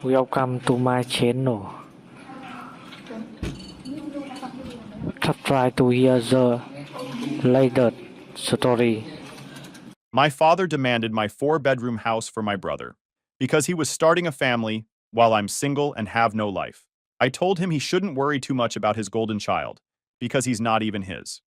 Welcome to my channel. Try to hear the latest story. My father demanded my 4-bedroom house for my brother because he was starting a family while I'm single and have no life. I told him he shouldn't worry too much about his golden child because he's not even his.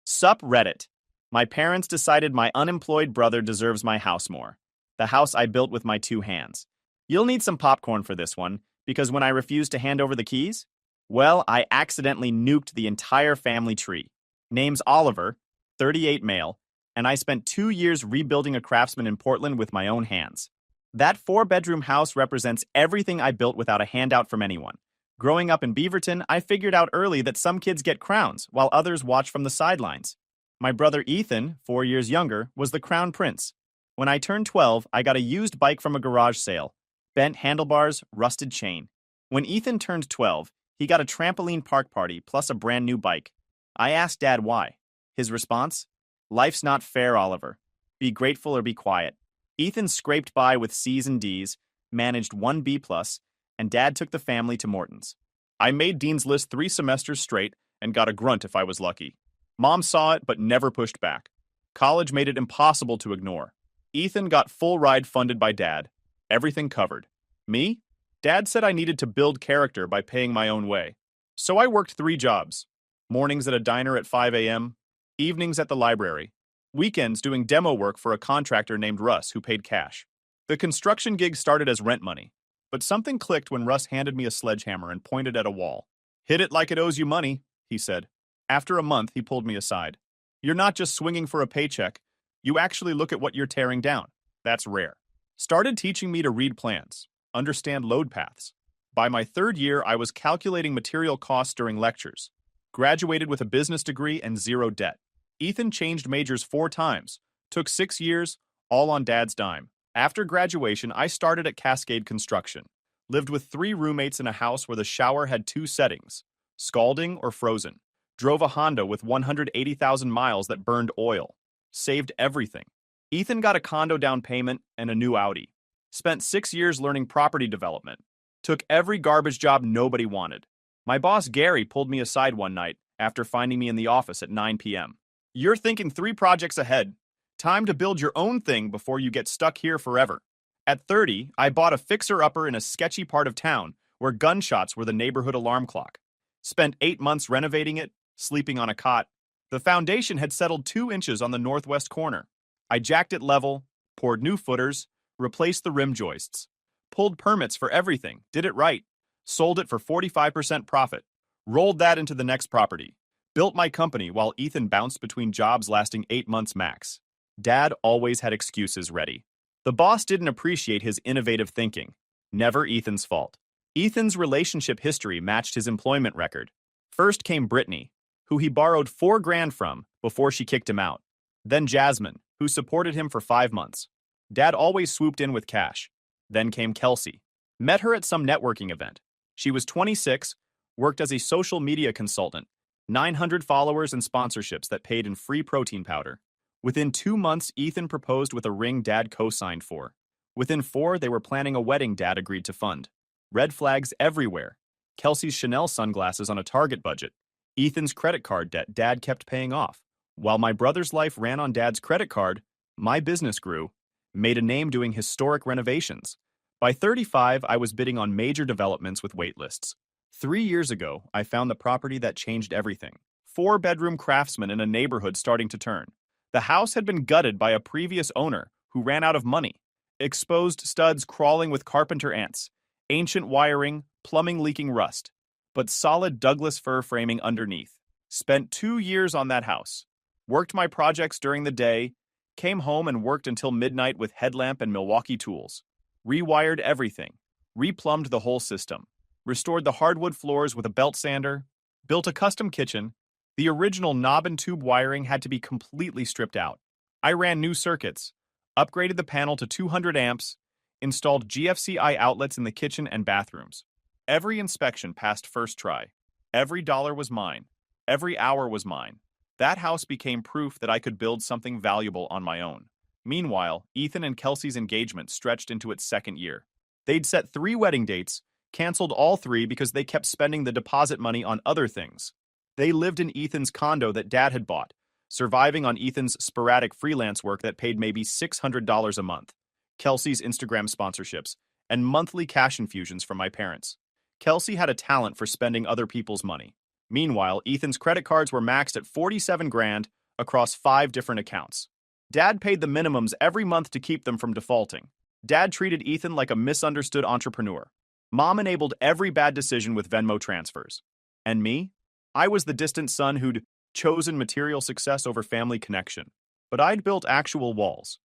Sup Reddit. My parents decided my unemployed brother deserves my house more. The house I built with my 2 hands. You'll need some popcorn for this one because when I refused to hand over the keys, well, I accidentally nuked the entire family tree. Name's Oliver, 38 male, and I spent 2 years rebuilding a craftsman in Portland with my own hands. That 4-bedroom house represents everything I built without a handout from anyone. Growing up in Beaverton, I figured out early that some kids get crowns while others watch from the sidelines. My brother Ethan, 4 years younger, was the crown prince. When I turned 12, I got a used bike from a garage sale. Bent handlebars, rusted chain. When Ethan turned 12, he got a trampoline park party plus a brand new bike. I asked Dad why. His response? Life's not fair, Oliver. Be grateful or be quiet. Ethan scraped by with C's and D's, managed 1 B+, and Dad took the family to Morton's. I made Dean's List 3 semesters straight and got a grunt if I was lucky. Mom saw it but never pushed back. College made it impossible to ignore. Ethan got full ride funded by Dad. Everything covered. Me? Dad said I needed to build character by paying my own way. So I worked 3 jobs. Mornings at a diner at 5 a.m., evenings at the library, weekends doing demo work for a contractor named Russ who paid cash. The construction gig started as rent money, but something clicked when Russ handed me a sledgehammer and pointed at a wall. Hit it like it owes you money, he said. After a month, he pulled me aside. You're not just swinging for a paycheck. You actually look at what you're tearing down. That's rare. Started teaching me to read plans, understand load paths. By my 3rd year, I was calculating material costs during lectures. Graduated with a business degree and 0 debt. Ethan changed majors 4 times, took 6 years, all on Dad's dime. After graduation, I started at Cascade Construction. Lived with 3 roommates in a house where the shower had 2 settings, scalding or frozen. Drove a Honda with 180,000 miles that burned oil. Saved everything. Ethan got a condo down payment and a new Audi. Spent 6 years learning property development. Took every garbage job nobody wanted. My boss Gary pulled me aside one night after finding me in the office at 9 p.m. You're thinking 3 projects ahead. Time to build your own thing before you get stuck here forever. At 30, I bought a fixer-upper in a sketchy part of town where gunshots were the neighborhood alarm clock. Spent 8 months renovating it, sleeping on a cot. The foundation had settled 2 inches on the northwest corner. I jacked it level, poured new footers, replaced the rim joists, pulled permits for everything, did it right, sold it for 45% profit, rolled that into the next property, built my company while Ethan bounced between jobs lasting 8 months max. Dad always had excuses ready. The boss didn't appreciate his innovative thinking. Never Ethan's fault. Ethan's relationship history matched his employment record. First came Brittany, who he borrowed $4,000 from before she kicked him out. Then Jasmine, who supported him for 5 months. Dad always swooped in with cash. Then came Kelsey. Met her at some networking event. She was 26, worked as a social media consultant, 900 followers and sponsorships that paid in free protein powder. Within 2 months, Ethan proposed with a ring Dad co-signed for. Within 4, they were planning a wedding Dad agreed to fund. Red flags everywhere. Kelsey's Chanel sunglasses on a Target budget. Ethan's credit card debt Dad kept paying off. While my brother's life ran on Dad's credit card, my business grew, made a name doing historic renovations. By 35, I was bidding on major developments with wait lists. 3 years ago, I found the property that changed everything. 4-bedroom craftsman in a neighborhood starting to turn. The house had been gutted by a previous owner who ran out of money. Exposed studs crawling with carpenter ants. Ancient wiring, plumbing leaking rust. But solid Douglas fir framing underneath. Spent 2 years on that house. Worked my projects during the day, came home and worked until midnight with headlamp and Milwaukee tools. Rewired everything. Replumbed the whole system. Restored the hardwood floors with a belt sander. Built a custom kitchen. The original knob and tube wiring had to be completely stripped out. I ran new circuits. Upgraded the panel to 200 amps. Installed GFCI outlets in the kitchen and bathrooms. Every inspection passed first try. Every dollar was mine. Every hour was mine. That house became proof that I could build something valuable on my own. Meanwhile, Ethan and Kelsey's engagement stretched into its 2nd year. They'd set 3 wedding dates, canceled all 3 because they kept spending the deposit money on other things. They lived in Ethan's condo that Dad had bought, surviving on Ethan's sporadic freelance work that paid maybe $600 a month, Kelsey's Instagram sponsorships, and monthly cash infusions from my parents. Kelsey had a talent for spending other people's money. Meanwhile, Ethan's credit cards were maxed at 47 grand across 5 different accounts. Dad paid the minimums every month to keep them from defaulting. Dad treated Ethan like a misunderstood entrepreneur. Mom enabled every bad decision with Venmo transfers. And me? I was the distant son who'd chosen material success over family connection. But I'd built actual walls.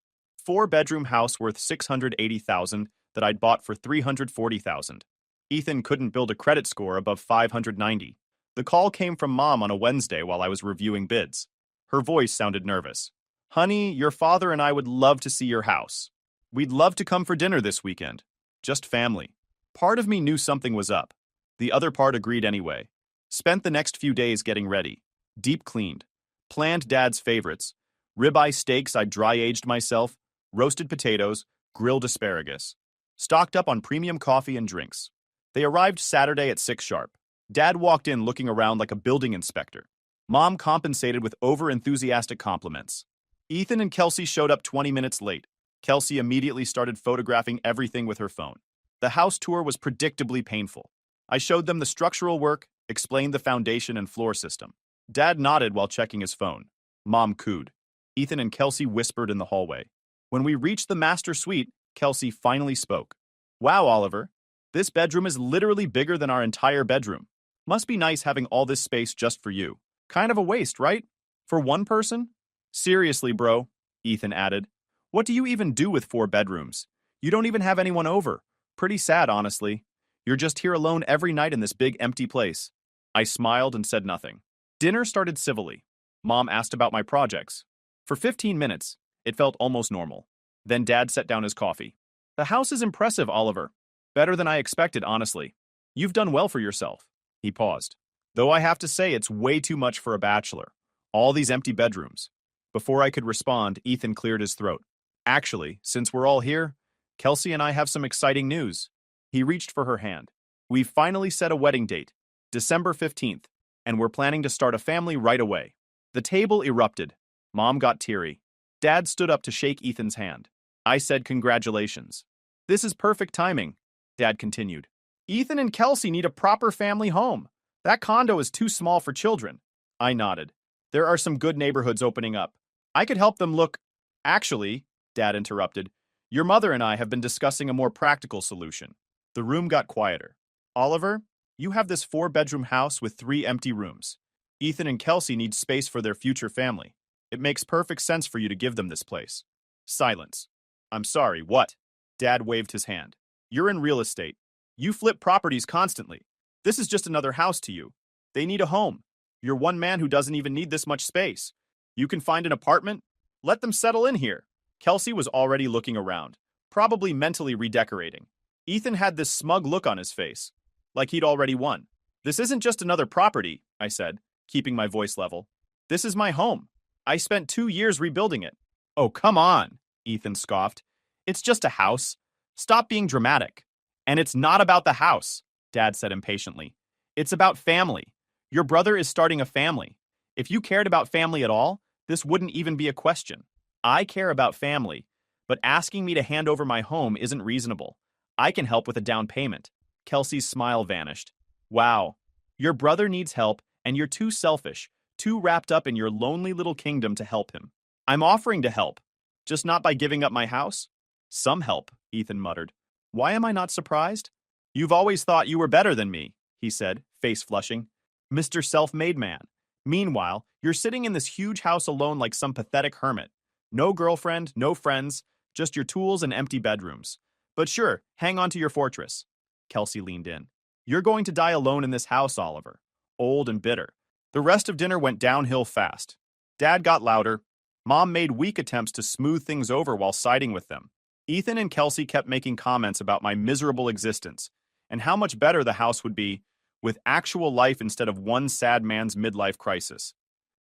4-bedroom house worth $680,000 that I'd bought for $340,000. Ethan couldn't build a credit score above 590. The call came from Mom on a Wednesday while I was reviewing bids. Her voice sounded nervous. "Honey, your father and I would love to see your house. We'd love to come for dinner this weekend. Just family." Part of me knew something was up. The other part agreed anyway. Spent the next few days getting ready. Deep cleaned. Planned Dad's favorites. Ribeye steaks I'd dry-aged myself, roasted potatoes, grilled asparagus. Stocked up on premium coffee and drinks. They arrived Saturday at 6 sharp. Dad walked in looking around like a building inspector. Mom compensated with over-enthusiastic compliments. Ethan and Kelsey showed up 20 minutes late. Kelsey immediately started photographing everything with her phone. The house tour was predictably painful. I showed them the structural work, explained the foundation and floor system. Dad nodded while checking his phone. Mom cooed. Ethan and Kelsey whispered in the hallway. When we reached the master suite, Kelsey finally spoke. "Wow, Oliver. This bedroom is literally bigger than our entire bedroom. Must be nice having all this space just for you. Kind of a waste, right? For one person?" "Seriously, bro," Ethan added. "What do you even do with 4 bedrooms? You don't even have anyone over. Pretty sad, honestly. You're just here alone every night in this big empty place." I smiled and said nothing. Dinner started civilly. Mom asked about my projects. For 15 minutes, it felt almost normal. Then Dad set down his coffee. "The house is impressive, Oliver. Better than I expected, honestly. You've done well for yourself." He paused. "Though I have to say it's way too much for a bachelor. All these empty bedrooms." Before I could respond, Ethan cleared his throat. "Actually, since we're all here, Kelsey and I have some exciting news." He reached for her hand. "We've finally set a wedding date, December 15th, and we're planning to start a family right away." The table erupted. Mom got teary. Dad stood up to shake Ethan's hand. I said congratulations. "This is perfect timing," Dad continued. "Ethan and Kelsey need a proper family home. That condo is too small for children." I nodded. "There are some good neighborhoods opening up. I could help them look—" "Actually," Dad interrupted, "your mother and I have been discussing a more practical solution." The room got quieter. "Oliver, you have this 4-bedroom house with 3 empty rooms. Ethan and Kelsey need space for their future family. It makes perfect sense for you to give them this place." Silence. "I'm sorry, what?" Dad waved his hand. "You're in real estate. You flip properties constantly. This is just another house to you. They need a home. You're one man who doesn't even need this much space. You can find an apartment. Let them settle in here." Kelsey was already looking around, probably mentally redecorating. Ethan had this smug look on his face, like he'd already won. "This isn't just another property," I said, keeping my voice level. "This is my home. I spent 2 years rebuilding it." "Oh, come on," Ethan scoffed. "It's just a house. Stop being dramatic." "And it's not about the house," Dad said impatiently. "It's about family. Your brother is starting a family. If you cared about family at all, this wouldn't even be a question. I care about family, but asking me to hand over my home isn't reasonable. I can help with a down payment." Kelsey's smile vanished. "Wow. Your brother needs help, and you're too selfish, too wrapped up in your lonely little kingdom to help him." "I'm offering to help, just not by giving up my house." "Some help," Ethan muttered. "Why am I not surprised?" "You've always thought you were better than me," he said, face flushing. "Mr. Self-Made Man. Meanwhile, you're sitting in this huge house alone like some pathetic hermit. No girlfriend, no friends, just your tools and empty bedrooms. But sure, hang on to your fortress." Kelsey leaned in. "You're going to die alone in this house, Oliver. Old and bitter." The rest of dinner went downhill fast. Dad got louder. Mom made weak attempts to smooth things over while siding with them. Ethan and Kelsey kept making comments about my miserable existence and how much better the house would be with actual life instead of one sad man's midlife crisis.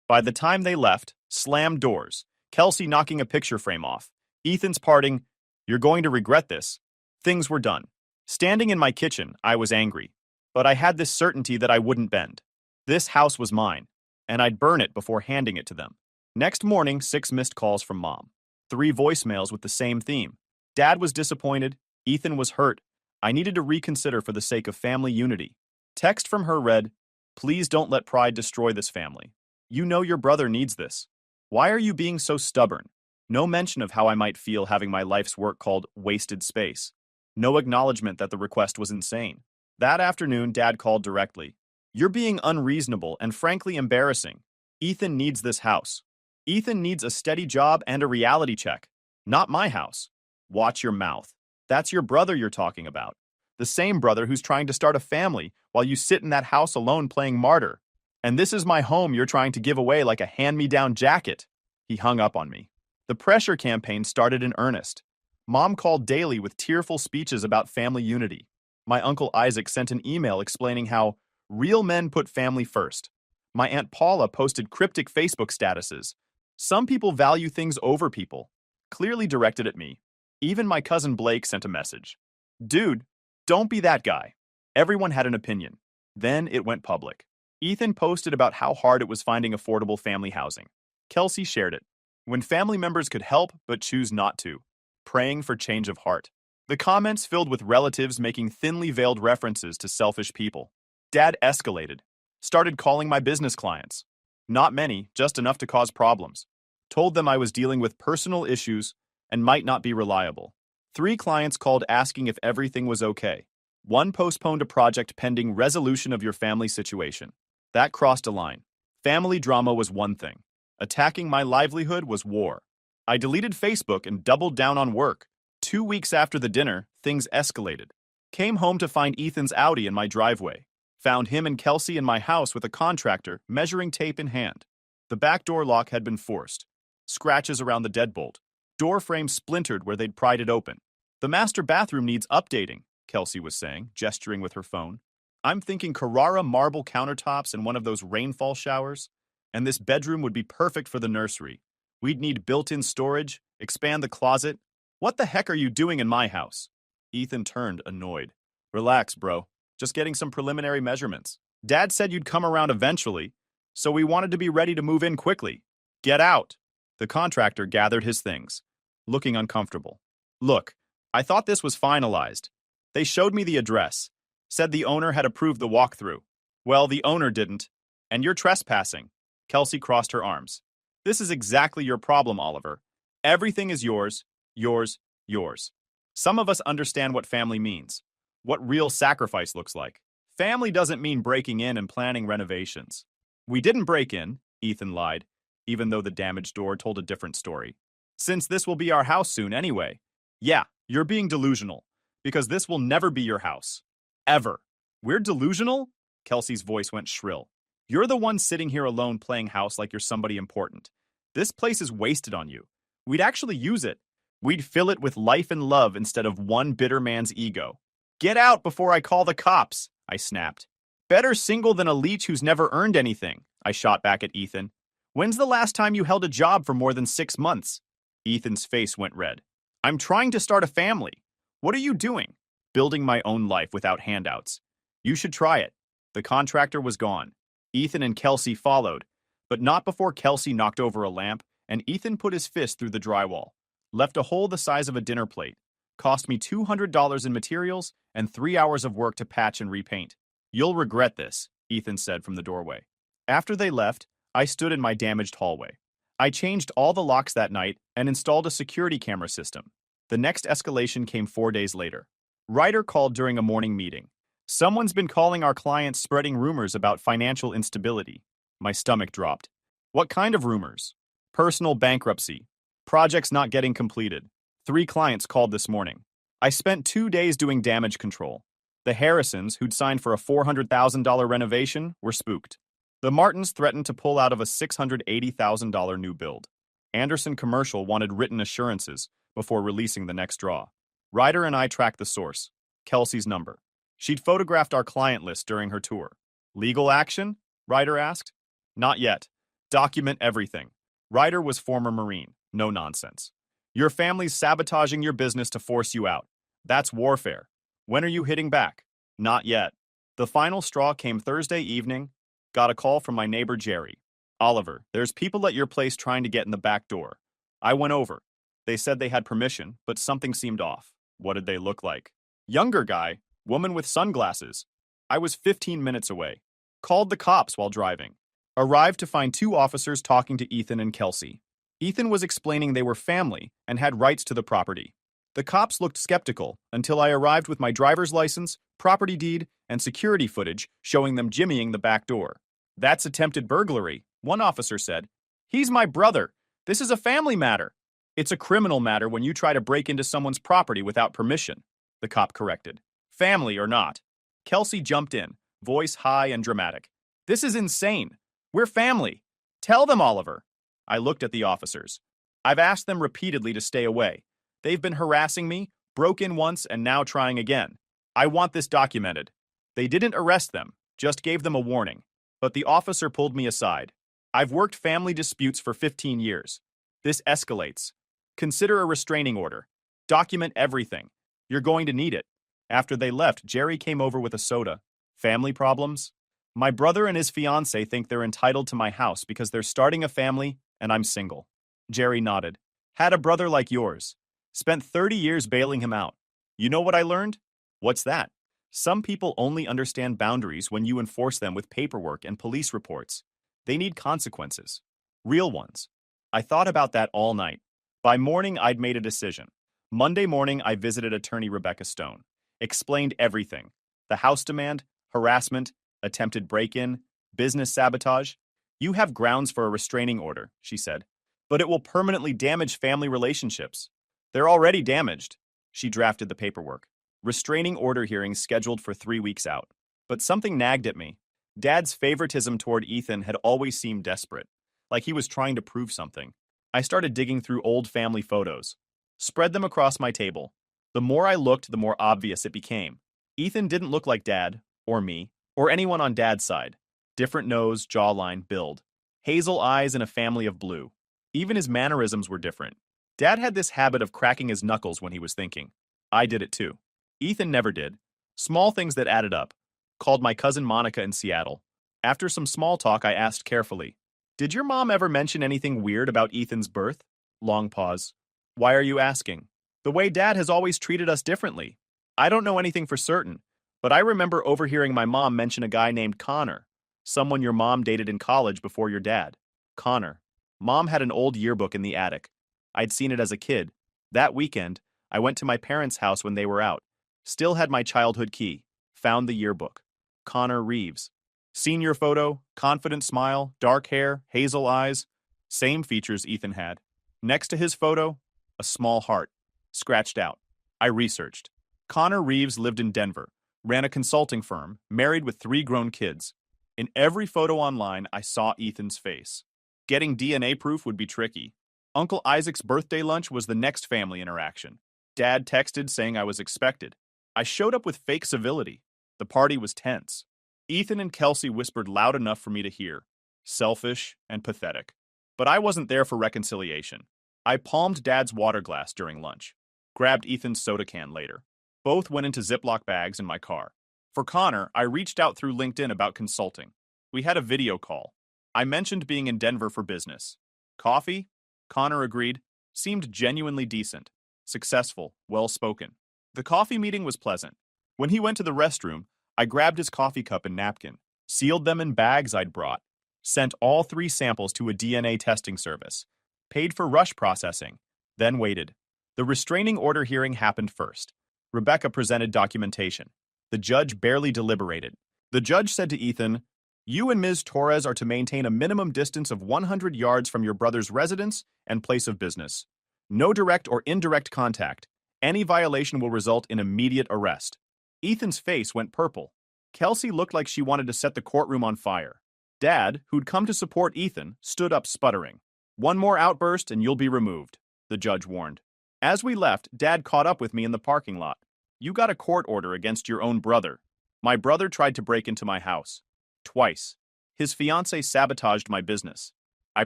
By the time they left, slammed doors, Kelsey knocking a picture frame off, Ethan's parting, "You're going to regret this," things were done. Standing in my kitchen, I was angry, but I had this certainty that I wouldn't bend. This house was mine, and I'd burn it before handing it to them. Next morning, 6 missed calls from Mom. 3 voicemails with the same theme. Dad was disappointed. Ethan was hurt. I needed to reconsider for the sake of family unity. Text from her read, "Please don't let pride destroy this family. You know your brother needs this. Why are you being so stubborn?" No mention of how I might feel having my life's work called wasted space. No acknowledgement that the request was insane. That afternoon, Dad called directly. "You're being unreasonable and frankly embarrassing. Ethan needs this house. Ethan needs a steady job and a reality check. Not my house. Watch your mouth. That's your brother you're talking about. The same brother who's trying to start a family while you sit in that house alone playing martyr. And this is my home you're trying to give away like a hand-me-down jacket." He hung up on me. The pressure campaign started in earnest. Mom called daily with tearful speeches about family unity. My Uncle Isaac sent an email explaining how real men put family first. My Aunt Paula posted cryptic Facebook statuses. Some people value things over people, clearly directed at me. Even my cousin Blake sent a message. "Dude, don't be that guy." Everyone had an opinion. Then it went public. Ethan posted about how hard it was finding affordable family housing. Kelsey shared it. When family members could help but choose not to. Praying for change of heart. The comments filled with relatives making thinly veiled references to selfish people. Dad escalated. Started calling my business clients. Not many, just enough to cause problems. Told them I was dealing with personal issues and might not be reliable. 3 clients called asking if everything was okay. 1 postponed a project pending resolution of your family situation. That crossed a line. Family drama was one thing. Attacking my livelihood was war. I deleted Facebook and doubled down on work. 2 weeks after the dinner, things escalated. Came home to find Ethan's Audi in my driveway. Found him and Kelsey in my house with a contractor, measuring tape in hand. The back door lock had been forced. Scratches around the deadbolt. Door frame splintered where they'd pried it open. "The master bathroom needs updating," Kelsey was saying, gesturing with her phone. "I'm thinking Carrara marble countertops and one of those rainfall showers. And this bedroom would be perfect for the nursery. We'd need built-in storage, expand the closet. What the heck are you doing in my house?" Ethan turned, annoyed. "Relax, bro. Just getting some preliminary measurements. Dad said you'd come around eventually, so we wanted to be ready to move in quickly. Get out." The contractor gathered his things, looking uncomfortable. "Look, I thought this was finalized. They showed me the address. Said the owner had approved the walkthrough. Well, the owner didn't, and you're trespassing." Kelsey crossed her arms. "This is exactly your problem, Oliver. Everything is yours, yours, yours. Some of us understand what family means, what real sacrifice looks like. Family doesn't mean breaking in and planning renovations." "We didn't break in," Ethan lied, even though the damaged door told a different story. "Since this will be our house soon anyway." "Yeah, you're being delusional, because this will never be your house. Ever." "We're delusional?" Kelsey's voice went shrill. "You're the one sitting here alone playing house like you're somebody important. This place is wasted on you. We'd actually use it. We'd fill it with life and love instead of one bitter man's ego." "Get out before I call the cops," I snapped. "Better single than a leech who's never earned anything," I shot back at Ethan. "When's the last time you held a job for more than 6 months?" Ethan's face went red. "I'm trying to start a family. What are you doing?" "Building my own life without handouts. You should try it." The contractor was gone. Ethan and Kelsey followed, but not before Kelsey knocked over a lamp and Ethan put his fist through the drywall. Left a hole the size of a dinner plate. Cost me $200 in materials and 3 hours of work to patch and repaint. "You'll regret this," Ethan said from the doorway. After they left, I stood in my damaged hallway. I changed all the locks that night and installed a security camera system. The next escalation came 4 days later. Ryder called during a morning meeting. "Someone's been calling our clients spreading rumors about financial instability." My stomach dropped. "What kind of rumors?" "Personal bankruptcy. Projects not getting completed." 3 clients called this morning. I spent 2 days doing damage control. The Harrisons, who'd signed for a $400,000 renovation, were spooked. The Martins threatened to pull out of a $680,000 new build. Anderson Commercial wanted written assurances before releasing the next draw. Ryder and I tracked the source, Kelsey's number. She'd photographed our client list during her tour. "Legal action?" Ryder asked. "Not yet. Document everything." Ryder was former Marine. No nonsense. "Your family's sabotaging your business to force you out. That's warfare. When are you hitting back? Not yet. The final straw came Thursday evening. Got a call from my neighbor Jerry. Oliver, there's people at your place trying to get in the back door. I went over. They said they had permission, but something seemed off. What did they look like? Younger guy, woman with sunglasses. I was 15 minutes away. Called the cops while driving. Arrived to find two officers talking to Ethan and Kelsey. Ethan was explaining they were family and had rights to the property. The cops looked skeptical until I arrived with my driver's license, property deed, and security footage showing them jimmying the back door. That's attempted burglary, one officer said. He's my brother. This is a family matter. It's a criminal matter when you try to break into someone's property without permission, the cop corrected. Family or not. Kelsey jumped in, voice high and dramatic. This is insane. We're family. Tell them, Oliver. I looked at the officers. I've asked them repeatedly to stay away. They've been harassing me, broke in once, and now trying again. I want this documented. They didn't arrest them, just gave them a warning. But the officer pulled me aside. I've worked family disputes for 15 years. This escalates. Consider a restraining order. Document everything. You're going to need it. After they left, Jerry came over with a soda. Family problems? My brother and his fiancée think they're entitled to my house because they're starting a family and I'm single. Jerry nodded. Had a brother like yours. Spent 30 years bailing him out. You know what I learned? What's that? Some people only understand boundaries when you enforce them with paperwork and police reports. They need consequences. Real ones. I thought about that all night. By morning, I'd made a decision. Monday morning, I visited attorney Rebecca Stone. Explained everything. The house demand, harassment, attempted break-in, business sabotage. You have grounds for a restraining order, she said. But it will permanently damage family relationships. They're already damaged. She drafted the paperwork. Restraining order hearings scheduled for 3 weeks out. But something nagged at me. Dad's favoritism toward Ethan had always seemed desperate, like he was trying to prove something. I started digging through old family photos. Spread them across my table. The more I looked, the more obvious it became. Ethan didn't look like Dad, or me, or anyone on Dad's side. Different nose, jawline, build. Hazel eyes and a family of blue. Even his mannerisms were different. Dad had this habit of cracking his knuckles when he was thinking. I did it too. Ethan never did. Small things that added up. Called my cousin Monica in Seattle. After some small talk, I asked carefully, Did your mom ever mention anything weird about Ethan's birth? Long pause. Why are you asking? The way Dad has always treated us differently. I don't know anything for certain, but I remember overhearing my mom mention a guy named Connor, someone your mom dated in college before your dad. Connor. Mom had an old yearbook in the attic. I'd seen it as a kid. That weekend, I went to my parents' house when they were out. Still had my childhood key. Found the yearbook. Connor Reeves. Senior photo, confident smile, dark hair, hazel eyes. Same features Ethan had. Next to his photo, a small heart. Scratched out. I researched. Connor Reeves lived in Denver, ran a consulting firm, married with 3 grown kids. In every photo online, I saw Ethan's face. Getting DNA proof would be tricky. Uncle Isaac's birthday lunch was the next family interaction. Dad texted saying I was expected. I showed up with fake civility. The party was tense. Ethan and Kelsey whispered loud enough for me to hear. Selfish and pathetic. But I wasn't there for reconciliation. I palmed Dad's water glass during lunch. Grabbed Ethan's soda can later. Both went into Ziploc bags in my car. For Connor, I reached out through LinkedIn about consulting. We had a video call. I mentioned being in Denver for business. Coffee? Connor agreed. Seemed genuinely decent. Successful, well-spoken. The coffee meeting was pleasant. When he went to the restroom, I grabbed his coffee cup and napkin, sealed them in bags I'd brought, sent all 3 samples to a DNA testing service, paid for rush processing, then waited. The restraining order hearing happened first. Rebecca presented documentation. The judge barely deliberated. The judge said to Ethan, You and Ms. Torres are to maintain a minimum distance of 100 yards from your brother's residence and place of business. No direct or indirect contact. Any violation will result in immediate arrest. Ethan's face went purple. Kelsey looked like she wanted to set the courtroom on fire. Dad, who'd come to support Ethan, stood up sputtering. One more outburst and you'll be removed, the judge warned. As we left, Dad caught up with me in the parking lot. You got a court order against your own brother. My brother tried to break into my house. Twice. His fiancée sabotaged my business. I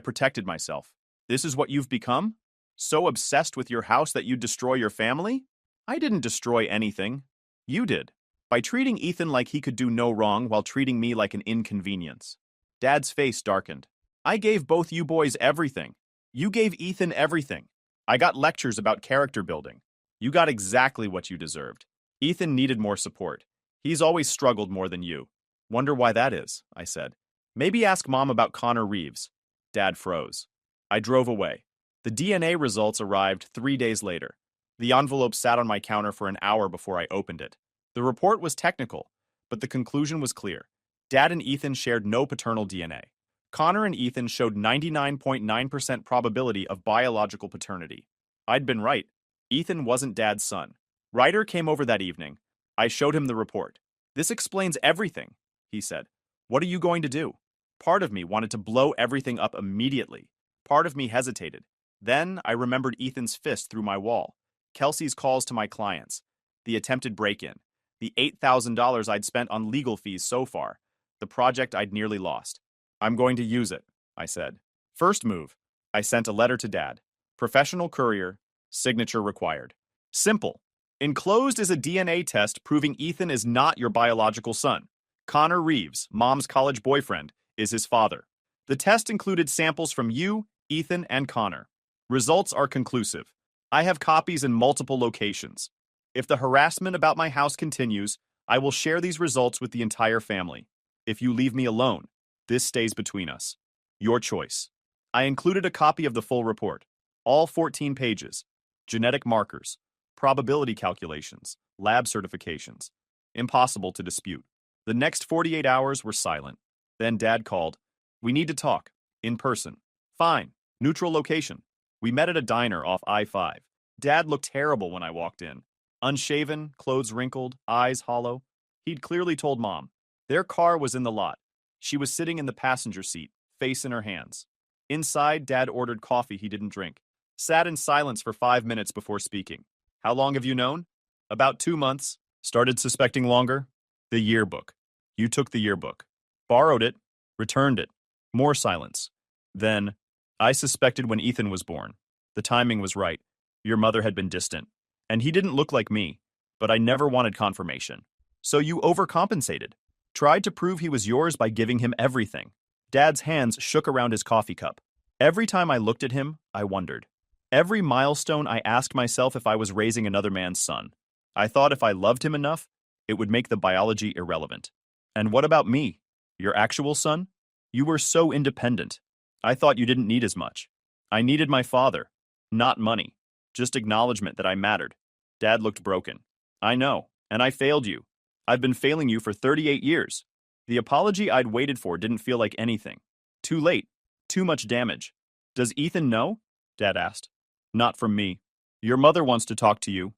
protected myself. This is what you've become? So obsessed with your house that you'd destroy your family? I didn't destroy anything. You did. By treating Ethan like he could do no wrong while treating me like an inconvenience. Dad's face darkened. I gave both you boys everything. You gave Ethan everything. I got lectures about character building. You got exactly what you deserved. Ethan needed more support. He's always struggled more than you. Wonder why that is, I said. Maybe ask Mom about Connor Reeves. Dad froze. I drove away. The DNA results arrived 3 days later. The envelope sat on my counter for an hour before I opened it. The report was technical, but the conclusion was clear. Dad and Ethan shared no paternal DNA. Connor and Ethan showed 99.9% probability of biological paternity. I'd been right. Ethan wasn't Dad's son. Ryder came over that evening. I showed him the report. This explains everything, he said. What are you going to do? Part of me wanted to blow everything up immediately. Part of me hesitated. Then I remembered Ethan's fist through my wall, Kelsey's calls to my clients, the attempted break-in, the $8,000 I'd spent on legal fees so far, the project I'd nearly lost. I'm going to use it, I said. First move, I sent a letter to Dad. Professional courier, signature required. Simple. Enclosed is a DNA test proving Ethan is not your biological son. Connor Reeves, Mom's college boyfriend, is his father. The test included samples from you, Ethan, and Connor. Results are conclusive. I have copies in multiple locations. If the harassment about my house continues, I will share these results with the entire family. If you leave me alone, this stays between us. Your choice. I included a copy of the full report. All 14 pages. Genetic markers, probability calculations, lab certifications. Impossible to dispute. The next 48 hours were silent. Then Dad called. We need to talk. In person. Fine. Neutral location. We met at a diner off I-5. Dad looked terrible when I walked in. Unshaven, clothes wrinkled, eyes hollow. He'd clearly told Mom. Their car was in the lot. She was sitting in the passenger seat, face in her hands. Inside, Dad ordered coffee he didn't drink. Sat in silence for 5 minutes before speaking. How long have you known? About 2 months. Started suspecting longer? The yearbook. You took the yearbook. Borrowed it. Returned it. More silence. Then, I suspected when Ethan was born. The timing was right. Your mother had been distant. And he didn't look like me, but I never wanted confirmation. So you overcompensated. Tried to prove he was yours by giving him everything. Dad's hands shook around his coffee cup. Every time I looked at him, I wondered. Every milestone I asked myself if I was raising another man's son. I thought if I loved him enough, it would make the biology irrelevant. And what about me? Your actual son? You were so independent. I thought you didn't need as much. I needed my father. Not money. Just acknowledgement that I mattered. Dad looked broken. I know, and I failed you. I've been failing you for 38 years. The apology I'd waited for didn't feel like anything. Too late. Too much damage. Does Ethan know? Dad asked. Not from me. Your mother wants to talk to you.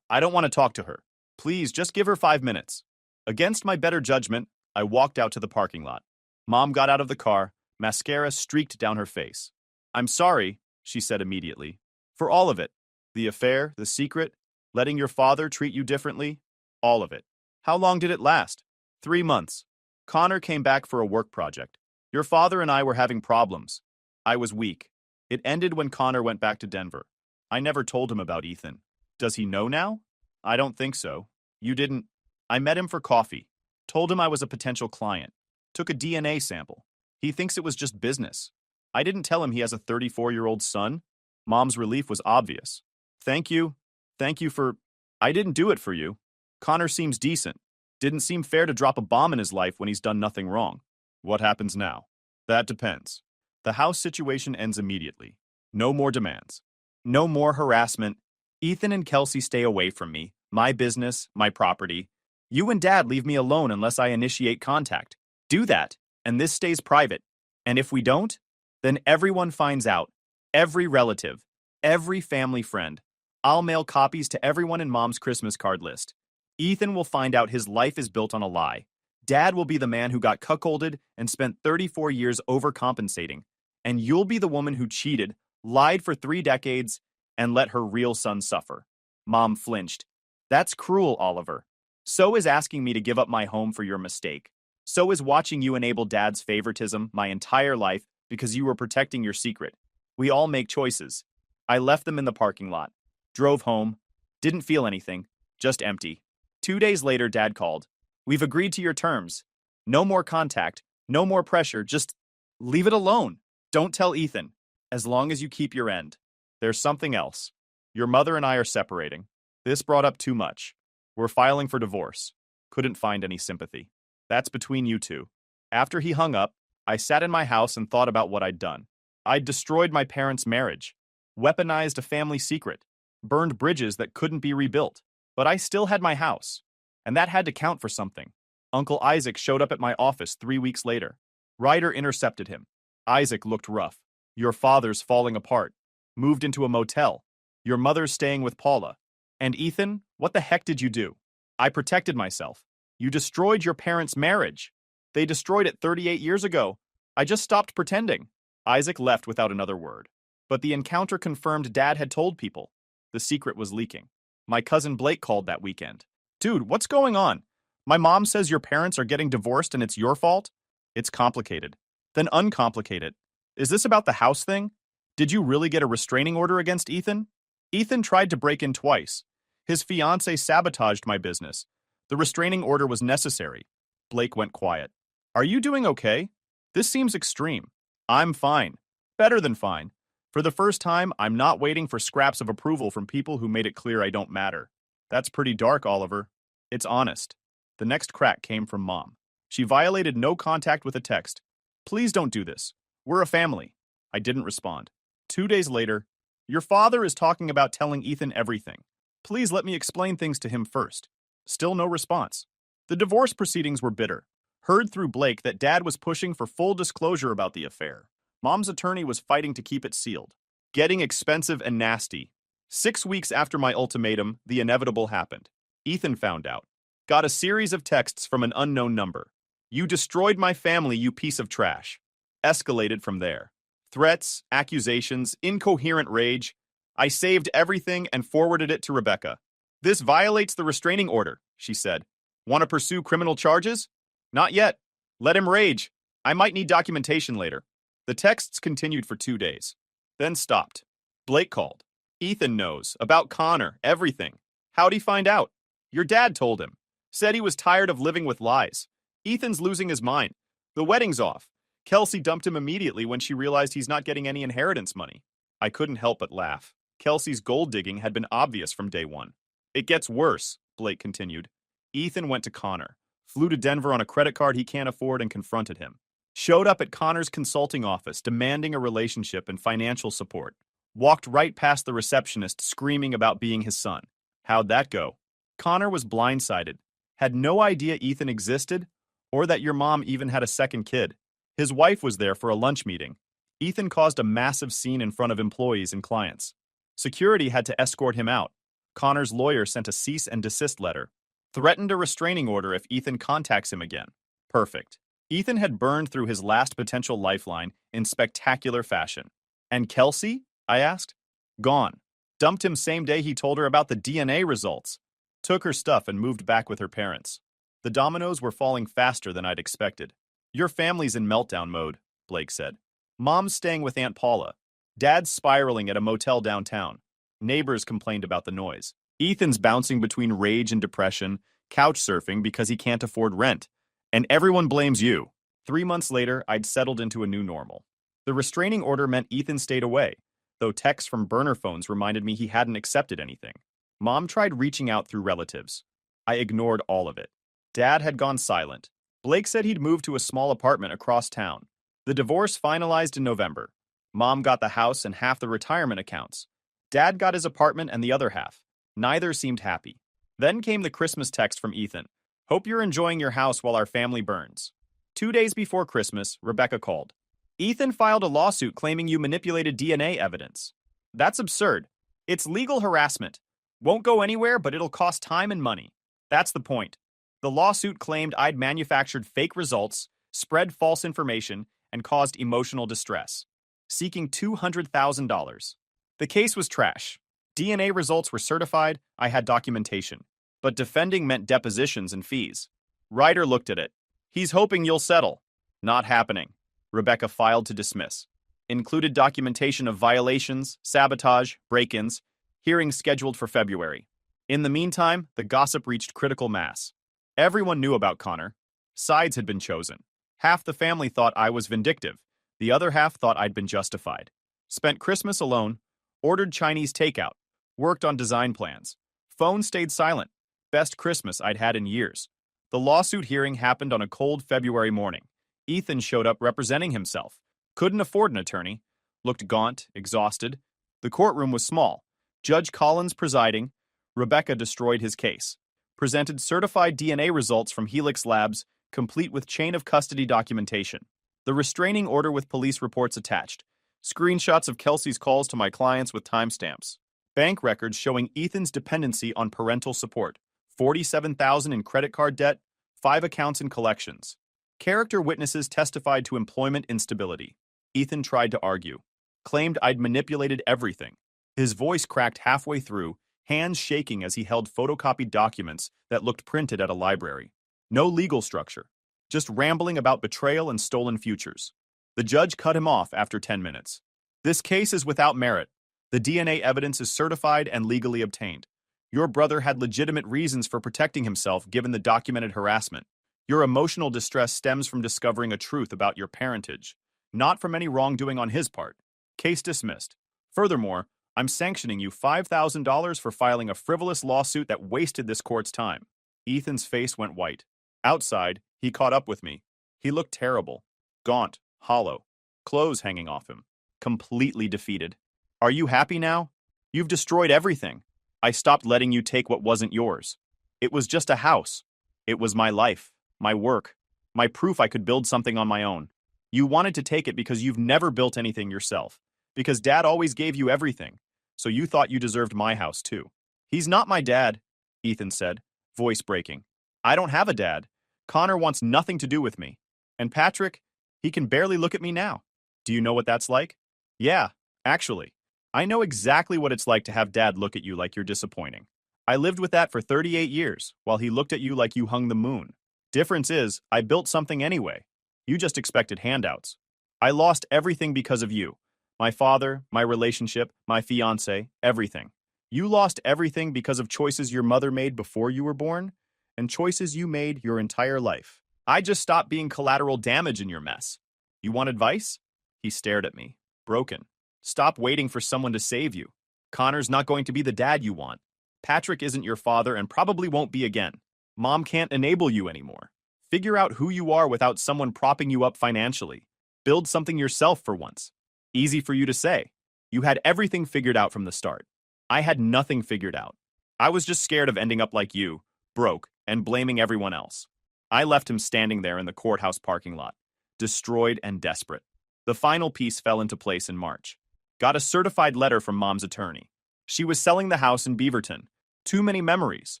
I don't want to talk to her. Please, just give her 5 minutes. Against my better judgment, I walked out to the parking lot. Mom got out of the car, mascara streaked down her face. I'm sorry, she said immediately. For all of it. The affair, the secret, letting your father treat you differently. All of it. How long did it last? 3 months. Connor came back for a work project. Your father and I were having problems. I was weak. It ended when Connor went back to Denver. I never told him about Ethan. Does he know now? I don't think so. You didn't. I met him for coffee. Told him I was a potential client. Took a DNA sample. He thinks it was just business. I didn't tell him he has a 34-year-old son. Mom's relief was obvious. Thank you. Thank you for... I didn't do it for you. Connor seems decent. Didn't seem fair to drop a bomb in his life when he's done nothing wrong. What happens now? That depends. The house situation ends immediately. No more demands. No more harassment. Ethan and Kelsey stay away from me. My business, my property. You and Dad leave me alone unless I initiate contact. Do that, and this stays private. And if we don't, then everyone finds out. Every relative. Every family friend. I'll mail copies to everyone in Mom's Christmas card list. Ethan will find out his life is built on a lie. Dad will be the man who got cuckolded and spent 34 years overcompensating. And you'll be the woman who cheated, lied for 3 decades, and let her real son suffer. Mom flinched. That's cruel, Oliver. So is asking me to give up my home for your mistake. So is watching you enable Dad's favoritism my entire life because you were protecting your secret. We all make choices. I left them in the parking lot. Drove home. Didn't feel anything. Just empty. 2 days later, Dad called. We've agreed to your terms. No more contact, no more pressure, just leave it alone. Don't tell Ethan, as long as you keep your end. There's something else. Your mother and I are separating. This brought up too much. We're filing for divorce. Couldn't find any sympathy. That's between you two. After he hung up, I sat in my house and thought about what I'd done. I'd destroyed my parents' marriage, weaponized a family secret, burned bridges that couldn't be rebuilt. But I still had my house, and that had to count for something. Uncle Isaac showed up at my office 3 weeks later. Ryder intercepted him. Isaac looked rough. Your father's falling apart. Moved into a motel. Your mother's staying with Paula. And Ethan, what the heck did you do? I protected myself. You destroyed your parents' marriage. They destroyed it 38 years ago. I just stopped pretending. Isaac left without another word. But the encounter confirmed Dad had told people. The secret was leaking. My cousin Blake called that weekend. Dude, what's going on? My mom says your parents are getting divorced and it's your fault? It's complicated. Then uncomplicate it. Is this about the house thing? Did you really get a restraining order against Ethan? Ethan tried to break in twice. His fiancée sabotaged my business. The restraining order was necessary. Blake went quiet. Are you doing okay? This seems extreme. I'm fine. Better than fine. For the first time, I'm not waiting for scraps of approval from people who made it clear I don't matter. That's pretty dark, Oliver. It's honest. The next crack came from Mom. She violated no contact with a text. Please don't do this. We're a family. I didn't respond. 2 days later, your father is talking about telling Ethan everything. Please let me explain things to him first. Still no response. The divorce proceedings were bitter. Heard through Blake that Dad was pushing for full disclosure about the affair. Mom's attorney was fighting to keep it sealed. Getting expensive and nasty. 6 weeks after my ultimatum, the inevitable happened. Ethan found out. Got a series of texts from an unknown number. You destroyed my family, you piece of trash. Escalated from there. Threats, accusations, incoherent rage. I saved everything and forwarded it to Rebecca. This violates the restraining order, she said. Want to pursue criminal charges? Not yet. Let him rage. I might need documentation later. The texts continued for 2 days. Then stopped. Blake called. Ethan knows. About Connor. Everything. How'd he find out? Your dad told him. Said he was tired of living with lies. Ethan's losing his mind. The wedding's off. Kelsey dumped him immediately when she realized he's not getting any inheritance money. I couldn't help but laugh. Kelsey's gold digging had been obvious from day one. It gets worse, Blake continued. Ethan went to Connor. Flew to Denver on a credit card he can't afford and confronted him. Showed up at Connor's consulting office demanding a relationship and financial support. Walked right past the receptionist screaming about being his son. How'd that go? Connor was blindsided. Had no idea Ethan existed or that your mom even had a second kid. His wife was there for a lunch meeting. Ethan caused a massive scene in front of employees and clients. Security had to escort him out. Connor's lawyer sent a cease and desist letter. Threatened a restraining order if Ethan contacts him again. Perfect. Ethan had burned through his last potential lifeline in spectacular fashion. And Kelsey? I asked. Gone. Dumped him same day he told her about the DNA results. Took her stuff and moved back with her parents. The dominoes were falling faster than I'd expected. Your family's in meltdown mode, Blake said. Mom's staying with Aunt Paula. Dad's spiraling at a motel downtown. Neighbors complained about the noise. Ethan's bouncing between rage and depression, couch surfing because he can't afford rent. And everyone blames you. 3 months later, I'd settled into a new normal. The restraining order meant Ethan stayed away, though texts from burner phones reminded me he hadn't accepted anything. Mom tried reaching out through relatives. I ignored all of it. Dad had gone silent. Blake said he'd moved to a small apartment across town. The divorce finalized in November. Mom got the house and half the retirement accounts. Dad got his apartment and the other half. Neither seemed happy. Then came the Christmas text from Ethan. Hope you're enjoying your house while our family burns. 2 days before Christmas, Rebecca called. Ethan filed a lawsuit claiming you manipulated DNA evidence. That's absurd. It's legal harassment. Won't go anywhere, but it'll cost time and money. That's the point. The lawsuit claimed I'd manufactured fake results, spread false information, and caused emotional distress, seeking $200,000. The case was trash. DNA results were certified, I had documentation. But defending meant depositions and fees. Ryder looked at it. He's hoping you'll settle. Not happening. Rebecca filed to dismiss. Included documentation of violations, sabotage, break-ins, hearings scheduled for February. In the meantime, the gossip reached critical mass. Everyone knew about Connor. Sides had been chosen. Half the family thought I was vindictive. The other half thought I'd been justified. Spent Christmas alone, ordered Chinese takeout, worked on design plans. Phone stayed silent. Best Christmas I'd had in years. The lawsuit hearing happened on a cold February morning. Ethan showed up representing himself. Couldn't afford an attorney. Looked gaunt, exhausted. The courtroom was small. Judge Collins presiding. Rebecca destroyed his case. Presented certified DNA results from Helix Labs, complete with chain of custody documentation. The restraining order with police reports attached. Screenshots of Kelsey's calls to my clients with timestamps. Bank records showing Ethan's dependency on parental support. $47,000 in credit card debt, 5 accounts in collections. Character witnesses testified to employment instability. Ethan tried to argue. Claimed I'd manipulated everything. His voice cracked halfway through, hands shaking as he held photocopied documents that looked printed at a library. No legal structure. Just rambling about betrayal and stolen futures. The judge cut him off after 10 minutes. This case is without merit. The DNA evidence is certified and legally obtained. Your brother had legitimate reasons for protecting himself given the documented harassment. Your emotional distress stems from discovering a truth about your parentage, not from any wrongdoing on his part. Case dismissed. Furthermore, I'm sanctioning you $5,000 for filing a frivolous lawsuit that wasted this court's time. Ethan's face went white. Outside, he caught up with me. He looked terrible. Gaunt, hollow, clothes hanging off him. Completely defeated. Are you happy now? You've destroyed everything. I stopped letting you take what wasn't yours. It was just a house. It was my life, my work, my proof I could build something on my own. You wanted to take it because you've never built anything yourself, because Dad always gave you everything, so you thought you deserved my house too. He's not my dad, Ethan said, voice breaking. I don't have a dad. Connor wants nothing to do with me. And Patrick, he can barely look at me now. Do you know what that's like? Yeah, actually. I know exactly what it's like to have Dad look at you like you're disappointing. I lived with that for 38 years, while he looked at you like you hung the moon. Difference is, I built something anyway. You just expected handouts. I lost everything because of you. My father, my relationship, my fiancé, everything. You lost everything because of choices your mother made before you were born, and choices you made your entire life. I just stopped being collateral damage in your mess. You want advice? He stared at me, broken. Stop waiting for someone to save you. Connor's not going to be the dad you want. Patrick isn't your father and probably won't be again. Mom can't enable you anymore. Figure out who you are without someone propping you up financially. Build something yourself for once. Easy for you to say. You had everything figured out from the start. I had nothing figured out. I was just scared of ending up like you, broke, and blaming everyone else. I left him standing there in the courthouse parking lot, destroyed and desperate. The final piece fell into place in March. Got a certified letter from Mom's attorney. She was selling the house in Beaverton. Too many memories.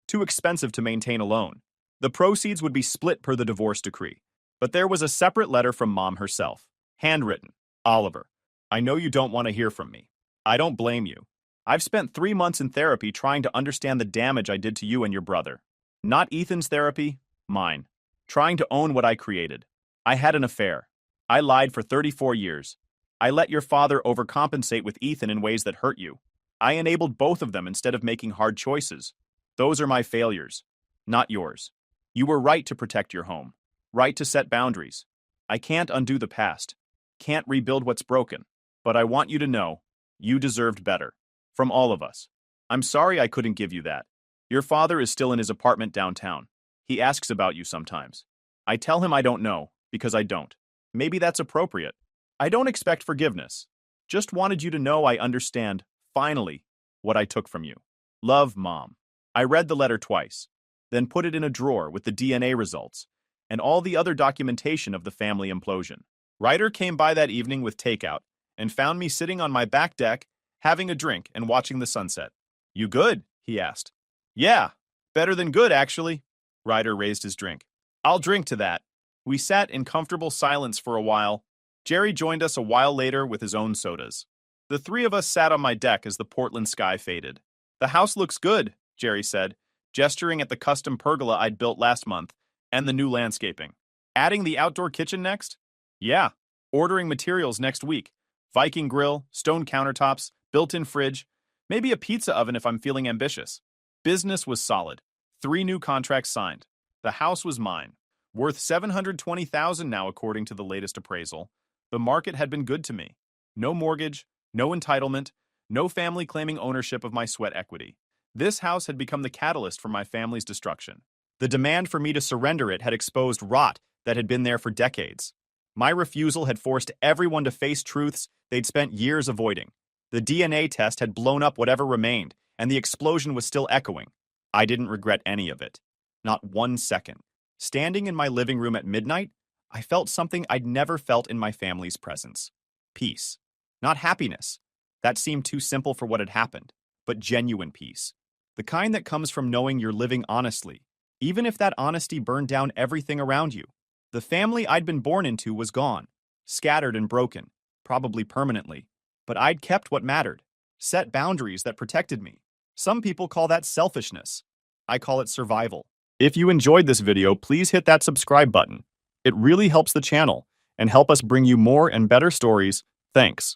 Too expensive to maintain alone. The proceeds would be split per the divorce decree. But there was a separate letter from Mom herself. Handwritten. Oliver, I know you don't want to hear from me. I don't blame you. I've spent 3 months in therapy trying to understand the damage I did to you and your brother. Not Ethan's therapy, mine. Trying to own what I created. I had an affair. I lied for 34 years. I let your father overcompensate with Ethan in ways that hurt you. I enabled both of them instead of making hard choices. Those are my failures, not yours. You were right to protect your home, right to set boundaries. I can't undo the past, can't rebuild what's broken, but I want you to know, you deserved better. From all of us. I'm sorry I couldn't give you that. Your father is still in his apartment downtown. He asks about you sometimes. I tell him I don't know, because I don't. Maybe that's appropriate. I don't expect forgiveness. Just wanted you to know I understand, finally, what I took from you. Love, Mom. I read the letter twice, then put it in a drawer with the DNA results and all the other documentation of the family implosion. Ryder came by that evening with takeout and found me sitting on my back deck, having a drink and watching the sunset. You good? He asked. Yeah, better than good, actually. Ryder raised his drink. I'll drink to that. We sat in comfortable silence for a while. Jerry joined us a while later with his own sodas. The three of us sat on my deck as the Portland sky faded. The house looks good, Jerry said, gesturing at the custom pergola I'd built last month and the new landscaping. Adding the outdoor kitchen next? Yeah. Ordering materials next week. Viking grill, stone countertops, built-in fridge, maybe a pizza oven if I'm feeling ambitious. Business was solid. 3 new contracts signed. The house was mine. Worth $720,000 now according to the latest appraisal. The market had been good to me. No mortgage, no entitlement, no family claiming ownership of my sweat equity. This house had become the catalyst for my family's destruction. The demand for me to surrender it had exposed rot that had been there for decades. My refusal had forced everyone to face truths they'd spent years avoiding. The DNA test had blown up whatever remained, and the explosion was still echoing. I didn't regret any of it. Not 1 second. Standing in my living room at midnight, I felt something I'd never felt in my family's presence. Peace. Not happiness. That seemed too simple for what had happened, but genuine peace. The kind that comes from knowing you're living honestly, even if that honesty burned down everything around you. The family I'd been born into was gone, scattered and broken, probably permanently. But I'd kept what mattered, set boundaries that protected me. Some people call that selfishness. I call it survival. If you enjoyed this video, please hit that subscribe button. It really helps the channel and help us bring you more and better stories. Thanks.